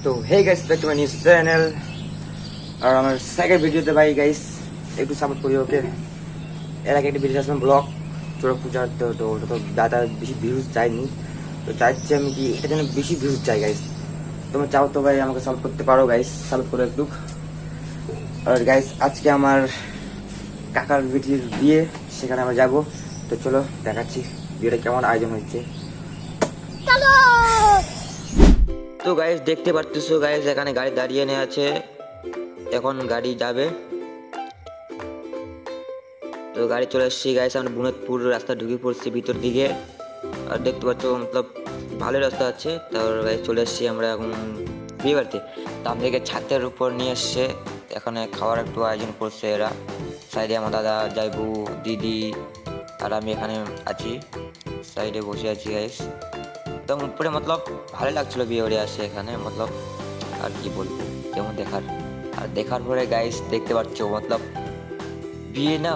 তো hey guys, back to my new channel. আর আমার সেকেন্ড ভিডিওতে ভাই গাইস একটু সাপোর্ট করি ওকে। এর আগে একটা ভিডিও আসলাম ব্লগ চোরা পূজার, তো ওটা তো দাদা বেশি ভিউজ চাইনি, তো চাইছি আমি কি এটা যেন বেশি ভিউজ চাই গাইস। তোমরা চাও তো ভাই আমাকে সাপোর্ট করতে পারো গাইস, সাপোর্ট করো একটু। আর গাইস আজকে আমার কাকার বেটির বিয়ে, সেখানে আমরা যাবো। তো চলো দেখাচ্ছি বিয়েটা কেমন আয়োজন হচ্ছে। তো গাইস দেখতে পারতেছো গাইস, এখানে গাড়ি দাঁড়িয়ে নিয়ে আছে, এখন গাড়ি যাবে। তো গাড়ি চলে এসেছি গাইস, আমরা বুনেতপুর রাস্তা ঢুকে পড়ছি ভিতর দিকে। আর দেখতে পাচ্ছ মতলব ভালো রাস্তা আছে। তো গাইস চলে এসেছি আমরা এখন বিয়ে বাড়িতে। তো আমাদেরকে ছাদের উপর নিয়ে এসছে, এখানে খাওয়ার একটু আয়োজন করছে এরা। সাইডে আমার দাদা, জাইবু, দিদি আর আমি এখানে আছি, সাইডে বসে আছি গাইস। তো উপরে মতলব ভালো লাগছিল বিয়ে বাড়ি আসে এখানে, মতলব আর কি বলবো কেমন দেখার। আর দেখার পরে গাইস দেখতে পাচ্ছ মতলব বিয়ে না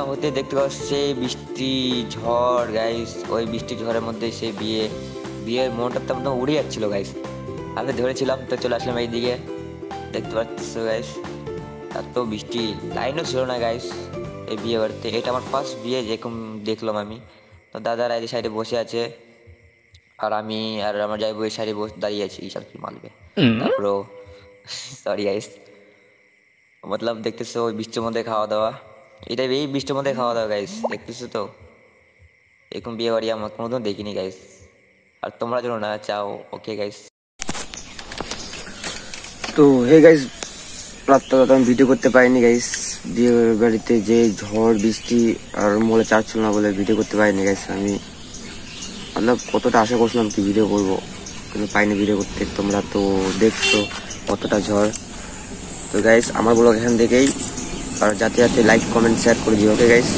হতে দেখতে পাচ্ছে বৃষ্টি ঝড় গাইস। ওই বৃষ্টি ঝড়ের মধ্যে সেই বিয়ের মনটা তো একদম উড়ে যাচ্ছিল গাইস। আমি ধরেছিলাম তো চলে আসলাম এইদিকে, দেখতে পাচ্ছ গাইস। আর তো বৃষ্টি লাইনও ছিল না গাইস এই বিয়ে বাড়িতে। এটা আমার ফার্স্ট বিয়ে যেরকম দেখলাম আমি। তো দাদারা এই সাইডে বসে আছে, আর আমি আর আমার যাইবো এই সাইডে বসে দাঁড়িয়ে আছি, ঈশান কি মারবে। তারপরও সরি গাইস, মতলব দেখতেছো ওই বৃষ্টির মধ্যে খাওয়া দাওয়া, এটা এই বৃষ্টির মধ্যে খাওয়া দাওয়া গাইস, দেখতেছো তো এরকম বিয়ে বাড়ি আমার কোনোদিন দেখিনি গাইস। আর তোমরা যেন না চাও ওকে গাইস। তো হে গাইস, রাতটা আমি ভিডিও করতে পারিনি গাইস, বিয়ে বাড়িতে যে ঝড় বৃষ্টি আর মোলে চার্জ ছিল না বলে ভিডিও করতে পারিনি গাইস। আমি মতলব কতটা আশা করছিলাম কি ভিডিও করবো, কিন্তু পাইনি ভিডিও করতে। তোমরা তো দেখছো কতটা ঝড়। তো গাইস আমার ব্লগ এখান থেকেই, আর যাতে যাতে লাইক কমেন্ট শেয়ার করে দিও ওকে গাইস।